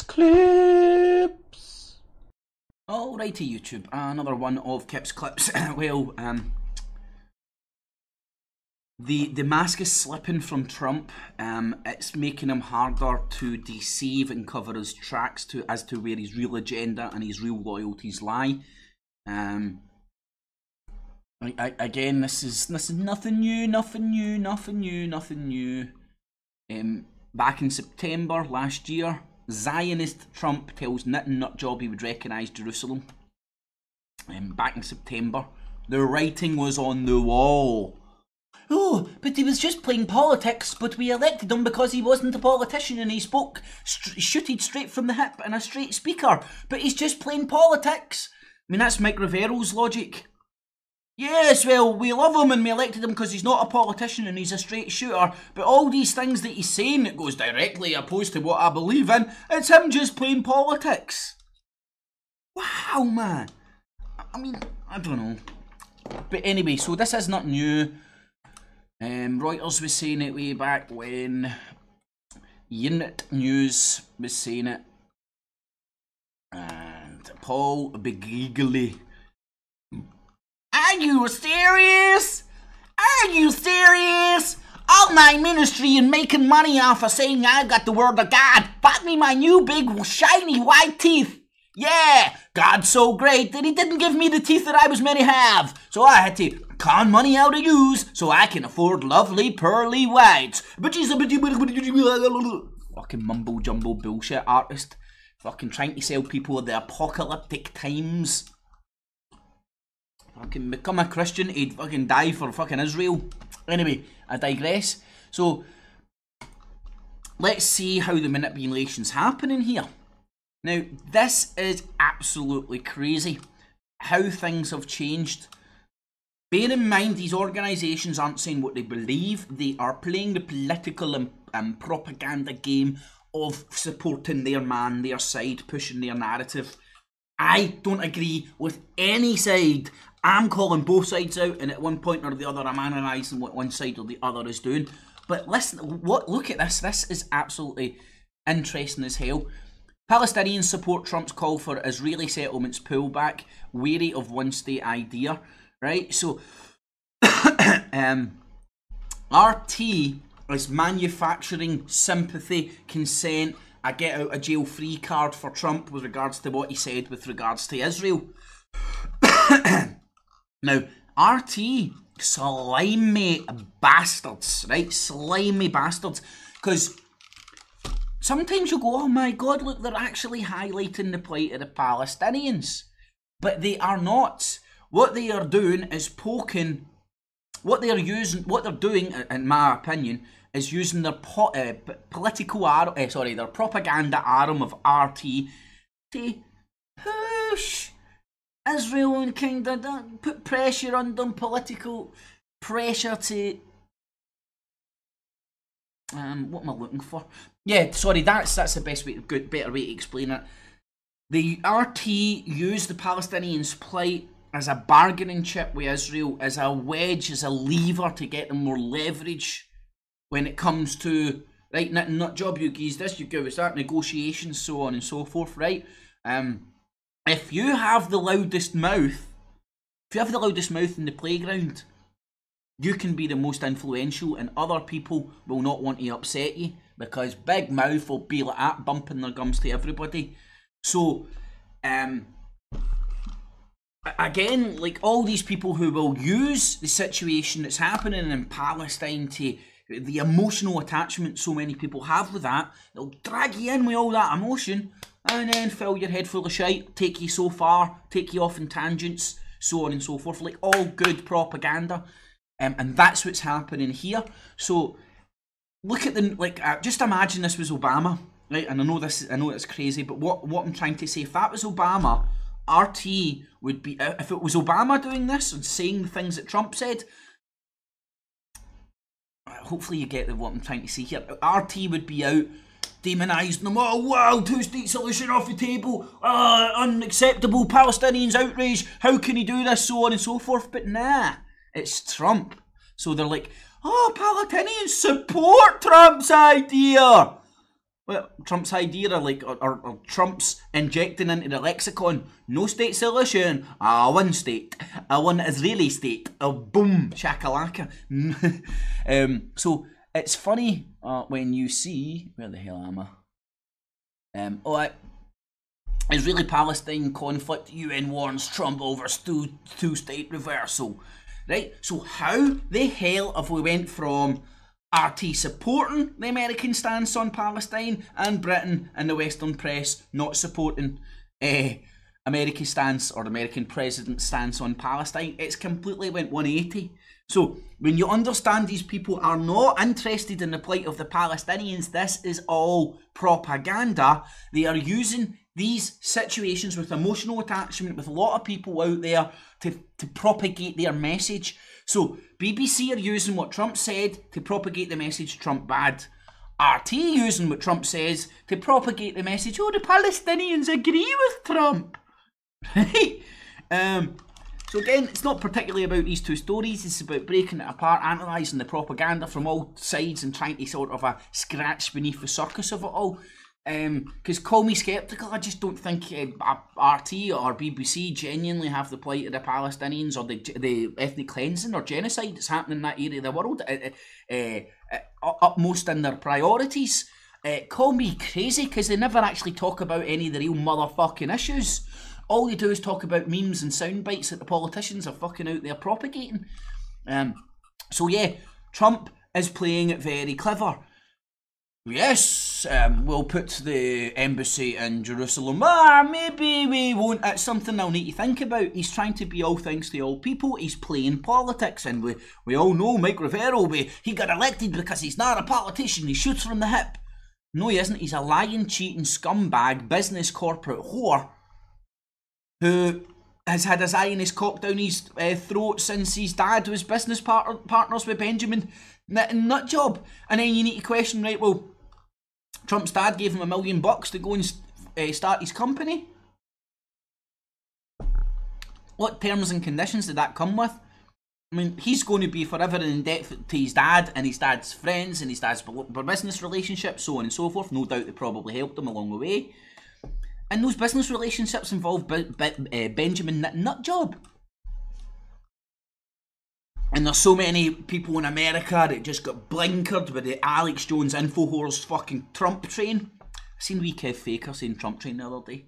Clips. Alrighty, YouTube, another one of Kip's Clips. Well, the mask is slipping from Trump. It's making him harder to deceive and cover his tracks as to where his real agenda and his real loyalties lie. Again, this is nothing new. Back in September last year, Zionist Trump tells Nit and Nutjob he would recognise Jerusalem. Back in September, the writing was on the wall. Oh, but he was just playing politics, but we elected him because he wasn't a politician and he spoke shooted straight from the hip and a straight speaker. But he's just playing politics. I mean, that's Mike Rivero's logic. Yes, well, we love him and we elected him because he's not a politician and he's a straight shooter. But all these things that he's saying that goes directly opposed to what I believe in, it's him just playing politics. Wow, man. I mean, I don't know. But anyway, so this is not new. Reuters was saying it way back when. Unit News was saying it. And Paul Begigley. Are you serious? Are you serious? All my ministry and making money off of saying I got the word of God bought me my new big shiny white teeth. Yeah, God's so great that he didn't give me the teeth that I was meant to have. So I had to con money out of use so I can afford lovely pearly whites. But she's a fucking mumble jumble bullshit artist. Fucking trying to sell people the apocalyptic times. Fucking become a Christian, he'd fucking die for fucking Israel. Anyway, I digress. So, let's see how the manipulation's happening here. Now, this is absolutely crazy. How things have changed. Bear in mind, these organisations aren't saying what they believe. They are playing the political and propaganda game of supporting their man, their side, pushing their narrative. I don't agree with any side. I'm calling both sides out, and at one point or the other, I'm analysing what one side or the other is doing. But listen, look at this. This is absolutely interesting as hell. Palestinians support Trump's call for Israeli settlements pullback, wary of one-state idea. Right? So, RT is manufacturing sympathy, consent, a get-out-of-jail-free card for Trump with regards to what he said with regards to Israel. Now, RT, slimy bastards, right? Slimy bastards. Because sometimes you go, oh my God, look, they're actually highlighting the plight of the Palestinians. But they are not. What they are doing is poking, what they're doing, in my opinion, is using their their propaganda arm of RT to push Israel and kind of put pressure on them, political pressure to what am I looking for? Yeah, sorry, that's the best way, better way to explain it. The RT used the Palestinians' plight as a bargaining chip with Israel, as a wedge, as a lever to get them more leverage when it comes to, right, not job you geese, this you give us that, negotiations, so on and so forth, right? If you have the loudest mouth, in the playground, you can be the most influential and other people will not want to upset you because big mouth will be like that, bumping their gums to everybody. So, again, like all these people who will use the situation that's happening in Palestine to the emotional attachment so many people have with that, they'll drag you in with all that emotion and then fill your head full of shite, take you so far, take you off in tangents, so on and so forth, like all good propaganda. And that's what's happening here. So look at the, like, just imagine this was Obama, right? And I know it's crazy, but what I'm trying to say, if that was Obama, RT would be, if it was Obama doing this and saying the things that Trump said, hopefully you get what I'm trying to say here. RT would be out demonising them. Oh wow, two-state solution off the table. Unacceptable, Palestinians outrage. How can he do this? So on and so forth. But nah, it's Trump. So they're like, oh, Palestinians support Trump's idea. Well, Trump's idea or Trump's injecting into the lexicon, no state solution, one state, one Israeli state, boom, shakalaka. So it's funny when you see, where the hell am I? Israeli-Palestine conflict, UN warns Trump over two-state reversal. Right, so how the hell have we went from RT supporting the American stance on Palestine and Britain and the Western press not supporting America's stance or the American president's stance on Palestine? It's completely went 180. So when you understand these people are not interested in the plight of the Palestinians, this is all propaganda. They are using these situations with emotional attachment with a lot of people out there to propagate their message. So BBC are using what Trump said to propagate the message Trump bad. RT using what Trump says to propagate the message, oh, the Palestinians agree with Trump. Right? So again, it's not particularly about these two stories, it's about breaking it apart, analysing the propaganda from all sides and trying to sort of scratch beneath the surface of it all. Because call me sceptical, I just don't think RT or BBC genuinely have the plight of the Palestinians or the ethnic cleansing or genocide that's happening in that area of the world upmost in their priorities. Call me crazy, because they never actually talk about any of the real motherfucking issues. All they do is talk about memes and sound bites that the politicians are fucking out there propagating. So yeah, Trump is playing it very clever. Yes, we'll put the embassy in Jerusalem. Maybe we won't. It's something I'll need to think about. He's trying to be all things to all people. He's playing politics, and we all know Mike Rivero. He got elected because he's not a politician. He shoots from the hip. No, he isn't. He's a lying, cheating scumbag, business corporate whore who has had a Zionist cock down his throat since his dad was business partners with Benjamin Nutjob. And then you need to question, right, well, Trump's dad gave him $1 million to go and start his company. What terms and conditions did that come with? I mean, he's going to be forever in debt to his dad and his dad's friends and his dad's business relationships, so on and so forth. No doubt they probably helped him along the way. And those business relationships involve Benjamin Nutjob. And there's so many people in America that just got blinkered with the Alex Jones Infowars fucking Trump train. I seen wee Kev Faker saying Trump train the other day.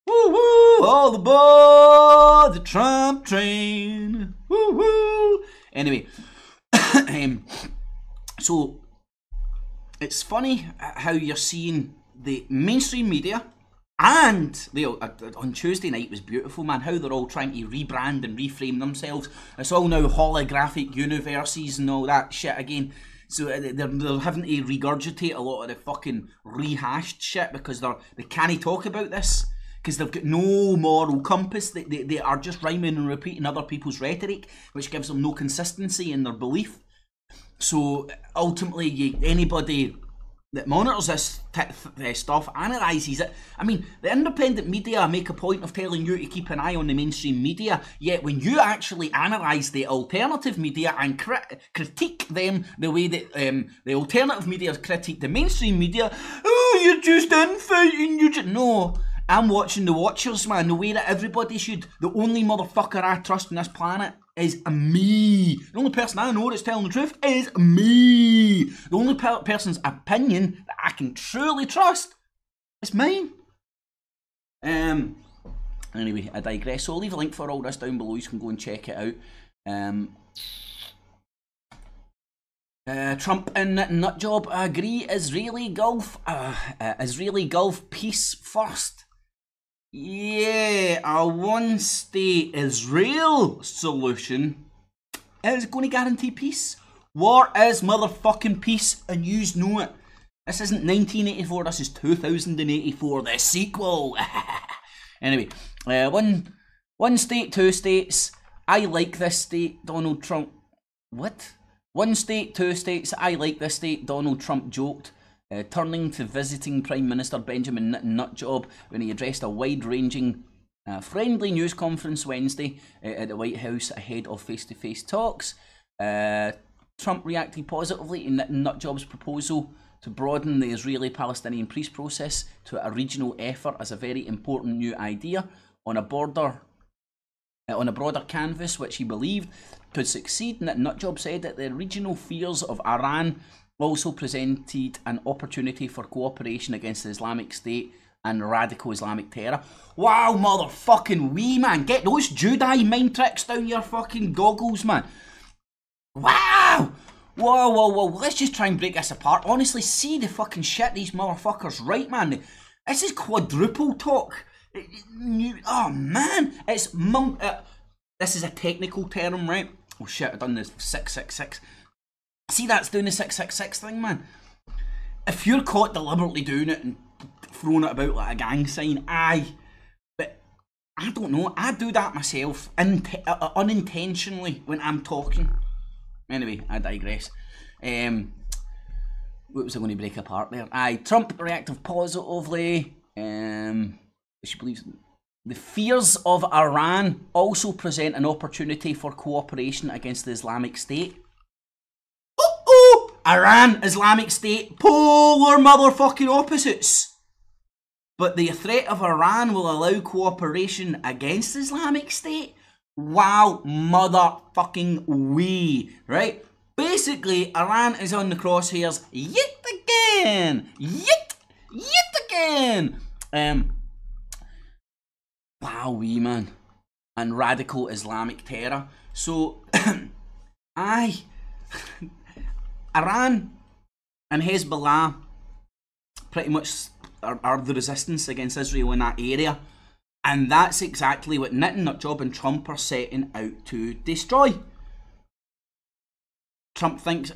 Woo woo, all aboard the Trump train. Woo woo. Anyway, so it's funny how you're seeing the mainstream media. And on Tuesday night was beautiful, man, how they're all trying to rebrand and reframe themselves. It's all now holographic universes and all that shit again. So they're having to regurgitate a lot of the fucking rehashed shit because they can't talk about this. Because they've got no moral compass. They are just rhyming and repeating other people's rhetoric, which gives them no consistency in their belief. So ultimately, anybody that monitors this stuff, analyses it. I mean, the independent media make a point of telling you to keep an eye on the mainstream media, yet when you actually analyse the alternative media and critique them the way that the alternative media critique the mainstream media, oh, you're just infighting, No, I'm watching the Watchers, man, the way that everybody should. The only motherfucker I trust on this planet is me. The only person I know that's telling the truth is me. The only person's opinion that I can truly trust is mine. Anyway, I digress. So I'll leave a link for all this down below. You can go and check it out. Trump and Nutjob agree Israeli Gulf peace first. Yeah, a one-state Israel solution is going to guarantee peace. War is motherfucking peace, and yous know it. This isn't 1984, this is 2084, the sequel. Anyway, one state, two states. I like this state, Donald Trump. What? One state, two states. I like this state, Donald Trump joked. Turning to visiting Prime Minister Benjamin Nutjob when he addressed a wide-ranging, friendly news conference Wednesday at the White House ahead of face-to-face talks. Trump reacted positively to Nutjob's proposal to broaden the Israeli-Palestinian peace process to a regional effort as a very important new idea on a broader canvas, which he believed could succeed. Nutjob said that the regional fears of Iran also presented an opportunity for cooperation against the Islamic State and radical Islamic terror. Wow, motherfucking wee, man. Get those Jedi mind tricks down your fucking goggles, man. Wow! Whoa, whoa, whoa. Let's just try and break this apart. Honestly, see the fucking shit these motherfuckers write, man. This is quadruple talk. Oh, man. It's this is a technical term, right? Oh, shit, I've done this 666. See, that's doing the 666 thing, man. If you're caught deliberately doing it and throwing it about like a gang sign, aye. But I don't know. I do that myself unintentionally when I'm talking. Anyway, I digress. What was I going to break apart there? Aye, Trump reacted positively. She believes the fears of Iran also present an opportunity for cooperation against the Islamic State. Iran, Islamic State, polar motherfucking opposites. But the threat of Iran will allow cooperation against the Islamic State? Wow, motherfucking wee, right? Basically, Iran is on the crosshairs yet again. Yet again. Wow, wee, man. And radical Islamic terror. So, aye. Iran and Hezbollah pretty much are the resistance against Israel in that area. And that's exactly what Nutjob and Trump are setting out to destroy. Trump thinks,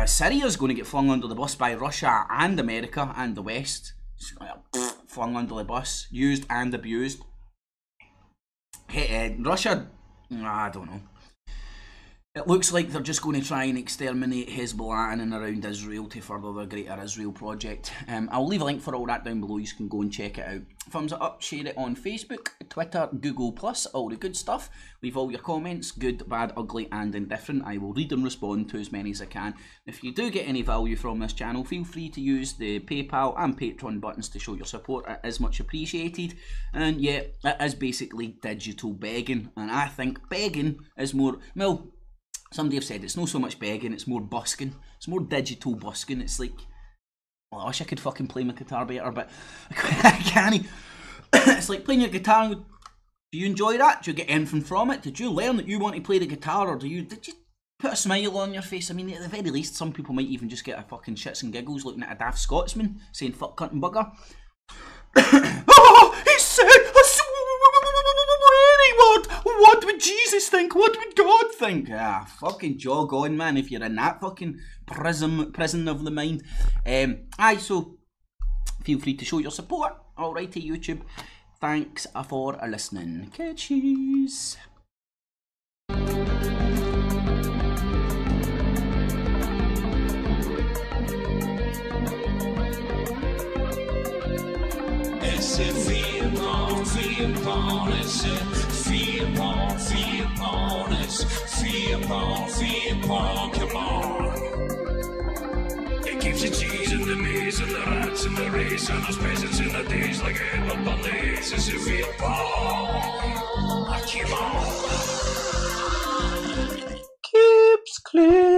Syria's going to get flung under the bus by Russia and America and the West. Flung under the bus, used and abused. Russia, I don't know. It looks like they're just going to try and exterminate Hezbollah in and around Israel to further the Greater Israel Project. I'll leave a link for all that down below. You can go and check it out. Thumbs it up, share it on Facebook, Twitter, Google+, all the good stuff. Leave all your comments, good, bad, ugly and indifferent. I will read and respond to as many as I can. If you do get any value from this channel, feel free to use the PayPal and Patreon buttons to show your support. It is much appreciated. And yeah, it is basically digital begging. And I think begging is more, well, somebody have said it's not so much begging, it's more busking. It's more digital busking. It's like, well, I wish I could fucking play my guitar better, but I can't. It's like playing your guitar. Do you enjoy that? Do you get anything from it? Did you learn that you want to play the guitar, or did you put a smile on your face? I mean, at the very least, some people might even just get a fucking shits and giggles looking at a daft Scotsman saying fuck, cunt and bugger. Oh, he said a sweary word. What would Jesus think? What would God think? Ah, fucking jog on, man, if you're in that fucking prison of the mind. Aye, so feel free to show your support. Alrighty, YouTube. Thanks for listening. Catchies. Come on. It keeps the cheese and the maize and the rats and the race and those peasants in the days like Edward Bundy's. It's a fear ball. Come on. Keeps clear.